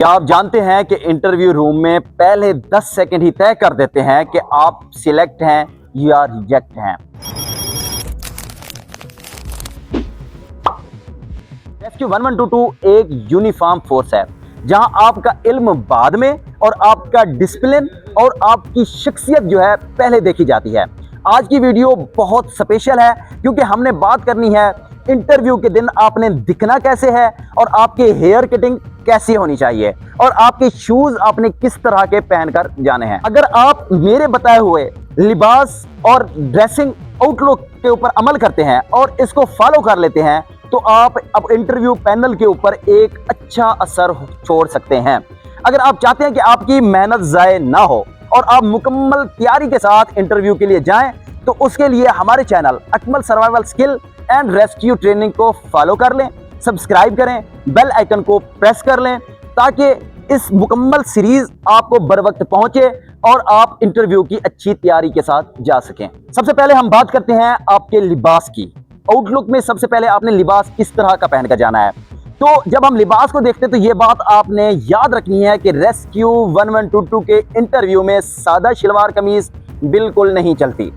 क्या आप जानते हैं कि इंटरव्यू रूम में पहले 10 सेकंड ही तय कर देते हैं कि आप सिलेक्ट हैं या रिजेक्ट हैं। रेस्क्यू 1122 एक यूनिफॉर्म फोर्स है जहां आपका इल्म बाद में और आपका डिसिप्लिन और आपकी शख्सियत जो है पहले देखी जाती है। आज की वीडियो बहुत स्पेशल है क्योंकि हमने बात करनी है इंटरव्यू के दिन आपने दिखना कैसे है और आपके हेयर कटिंग कैसी होनी चाहिए और आपके शूज आपने किस तरह के पहनकर जाने हैं। अगर आप मेरे बताए हुए लिबास और ड्रेसिंग आउटलुक के ऊपर अमल करते हैं और इसको फॉलो कर लेते हैं तो आप अब इंटरव्यू पैनल के ऊपर एक अच्छा असर छोड़ सकते हैं। अगर आप चाहते हैं कि आपकी मेहनत जाए ना हो और आप मुकम्मल तैयारी के साथ इंटरव्यू के लिए जाएं तो उसके लिए हमारे channel Akmal survival skill and rescue training को फॉलो कर लें, सब्सक्राइब करें, बेल आइकन को प्रेस कर लें ताकि इस मुकम्मल सीरीज आपको बर वक्त पहुंचे और आप इंटरव्यू की अच्छी तैयारी के साथ जा सकें। सबसे पहले हम बात करते हैं आपके लिबास की। आउटलुक में सबसे पहले आपने लिबास किस तरह का पहनकर जाना है। तो जब हम लिबास को देखते हैं तो ये बात आपने याद रखनी है कि रेस्क्यू 1122 के इंटरव्यू में सादा शलवार कमीज बिल्कुल नहीं चलती।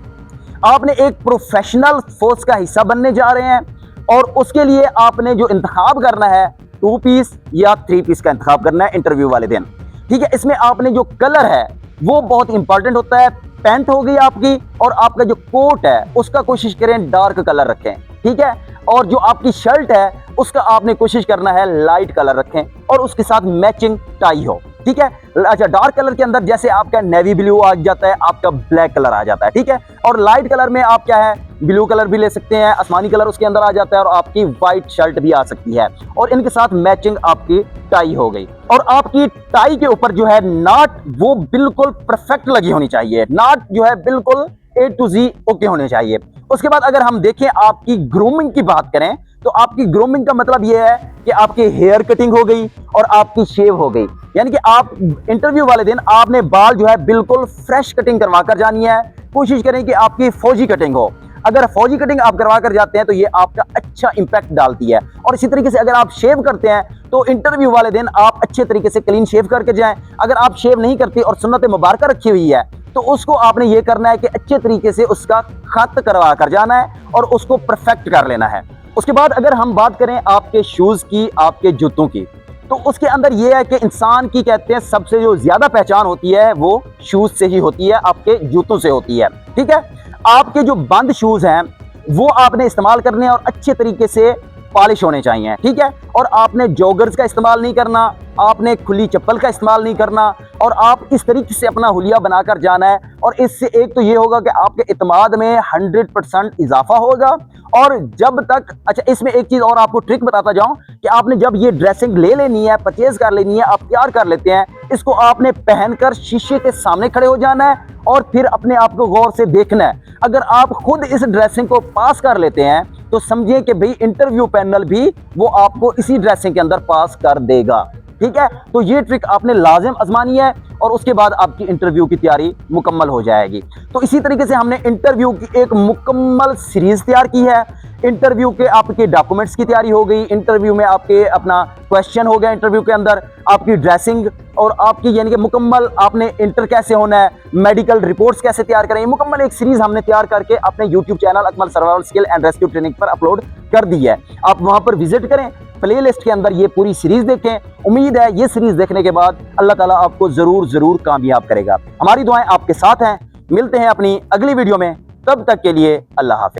आपने एक प्रोफेशनल फोर्स का हिस्सा बनने जा रहे हैं और उसके लिए आपने जो इंतखाब करना है 2 पीस या 3 पीस का इंतखाब करना है इंटरव्यू वाले दिन। ठीक है, इसमें आपने जो कलर है वो बहुत इंपॉर्टेंट होता है। पैंट हो गई आपकी और आपका जो कोट है उसका कोशिश करें डार्क कलर रखें। ठीक है, और जो आपकी शर्ट है उसका आपने कोशिश करना है लाइट कलर रखें और उसके साथ मैचिंग टाई हो। ठीक है, अच्छा डार्क कलर के अंदर जैसे आपका नेवी ब्लू आ जाता है, आपका ब्लैक कलर आ जाता है। ठीक है, और लाइट कलर में आप क्या है ब्लू कलर भी ले सकते हैं, आसमानी कलर उसके अंदर आ जाता है और आपकी व्हाइट शर्ट भी आ सकती है और इनके साथ मैचिंग आपकी टाई हो गई। और आपकी टाई के ऊपर जो है नाट वो बिल्कुल परफेक्ट लगी होनी चाहिए। नाट जो है बिल्कुल A to Z ओके होने चाहिए। उसके बाद अगर हम देखें आपकी ग्रूमिंग की बात करें तो आपकी ग्रूमिंग का मतलब यह है कि आपकी हेयर कटिंग हो गई और आपकी शेव हो गई, यानी कि आप इंटरव्यू वाले दिन आपने बाल जो है बिल्कुल फ्रेश कटिंग करवा कर जानी है। कोशिश करें कि आपकी फौजी कटिंग हो। अगर फौजी कटिंग आप करवा कर जाते हैं तो ये आपका अच्छा इंपैक्ट डालती है। और इसी तरीके से अगर आप शेव करते हैं तो इंटरव्यू वाले दिन आप अच्छे तरीके से क्लीन शेव करके जाएं। अगर आप शेव नहीं करते और सुन्नत मुबारक रखी हुई है तो उसको आपने ये करना है कि अच्छे तरीके से उसका खत करवा कर जाना है और उसको परफेक्ट कर लेना है। उसके बाद अगर हम बात करें आपके शूज की, आपके जूतों की, तो उसके अंदर यह है कि इंसान की कहते हैं सबसे जो ज्यादा पहचान होती है वो शूज से ही होती है, आपके जूतों से होती है। ठीक है, आपके जो बंद शूज हैं वो आपने इस्तेमाल करने और अच्छे तरीके से पॉलिश होने चाहिए। ठीक है, और आपने जॉगर्स का इस्तेमाल नहीं करना, आपने खुली चप्पल का इस्तेमाल नहीं करना और आप इस तरीके से अपना हुलिया बनाकर जाना है। और इससे एक तो ये होगा कि आपके इत्मीनान में 100% इजाफा होगा। और जब तक अच्छा इसमें एक चीज और आपको ट्रिक बताता जाऊं कि आपने जब ये ड्रेसिंग ले लेनी है, परचेज कर लेनी है, आप तैयार कर लेते हैं, इसको आपने पहनकर शीशे के सामने खड़े हो जाना है और फिर अपने आप को गौर से देखना है। अगर आप खुद इस ड्रेसिंग को पास कर लेते हैं तो समझिए कि भाई इंटरव्यू पैनल भी वो आपको इसी ड्रेसिंग के अंदर पास कर देगा। ठीक है, तो ये ट्रिक आपने लाजिम आजमानी है और उसके बाद आपकी इंटरव्यू की तैयारी मुकम्मल हो जाएगी। तो इसी तरीके से हमने इंटरव्यू की एक मुकम्मल सीरीज तैयार की है। इंटरव्यू के आपके डॉक्यूमेंट्स की तैयारी हो गई, इंटरव्यू में आपके अपना क्वेश्चन हो गया, इंटरव्यू के अंदर आपकी ड्रेसिंग और आपकी यानी कि मुकम्मल आपने इंटर कैसे होना है, मेडिकल रिपोर्ट्स कैसे तैयार करें, मुकम्मल एक सीरीज हमने तैयार करके अपने YouTube channel Akmal survival skill and rescue training पर अपलोड कर दी है। आप वहां पर विजिट करें, प्लेलिस्ट के अंदर ये पूरी सीरीज देखें। उम्मीद है ये सीरीज देखने के बाद अल्लाह ताला आपको जरूर कामयाब करेगा। हमारी दुआएं आपके साथ हैं। मिलते हैं अपनी अगली वीडियो में, तब तक के लिए अल्लाह हाफिज।